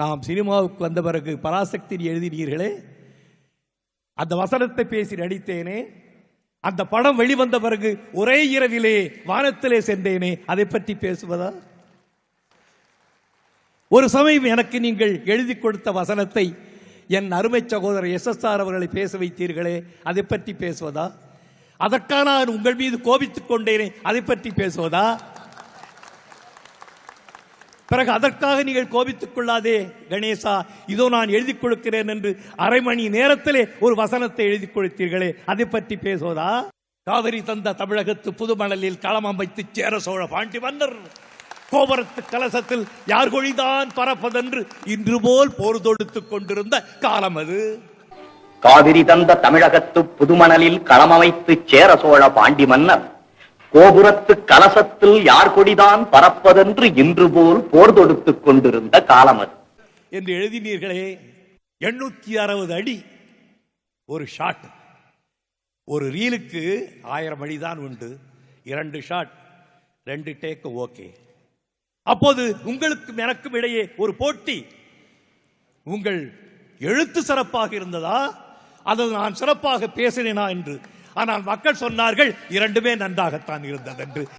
நாம் சினிமாவுக்கு வந்த பிறகு பராசக்தி எழுதினீர்களே, அந்த வசனத்தை பேசி நடித்தேனே, அந்த படம் வெளிவந்த பிறகு ஒரே இரவிலே வானத்திலே சென்றேனே, அதை பற்றி பேசுவதா? ஒரு சமயம் எனக்கு நீங்கள் எழுதி கொடுத்த வசனத்தை என் அருமை சகோதரர் SSR அவர்களை பேச வைத்தீர்களே, அதை பற்றி பேசுவதா? அதற்கான நான் உங்கள் மீது கோபித்துக் கொண்டேனே, அதை பற்றி பேசுவதா? பிறகு அதற்காக நீங்கள் கோபித்துக் கொள்ளாதே கணேசா, இதோ நான் எழுதி கொடுக்கிறேன் என்று அரை மணி நேரத்திலே ஒரு வசனத்தை எழுதி கொடுத்தீர்களே, அதை பற்றி பேசுவதா? காவிரி தந்த தமிழகத்து புதுமணலில் களம் அமைத்து சேர சோழ பாண்டி மன்னர் கோபுரத்து கலசத்தில் யார் கொழிதான் பறப்பதென்று இன்று போல் போர் தொடுத்துக் கொண்டிருந்த காலம் அது. காவிரி தந்த தமிழகத்து புதுமணலில் களமமைத்து சேர சோழ பாண்டி மன்னர் கோபுரத்து கலசத்தில் யார் கொடிதான் பறப்பதென்று இன்று போல் போர் தொடுத்துக் கொண்டிருந்த காலம் அது என்று எழுதினீர்களே. 860 அடி ஒரு ஷாட். ஒரு ரீலுக்கு 1000 அடிதான் உண்டு. 2 ஷாட் 2 டேக் ஓகே. அப்போது உங்களுக்கும் எனக்கும் இடையே ஒரு போட்டி. உங்கள் எழுத்து சிறப்பாக இருந்ததா, அது நான் சிறப்பாக பேசினேனா என்று. ஆனால் மக்கள் சொன்னார்கள் இரண்டுமே நன்றாகத்தான் இருந்தது என்று.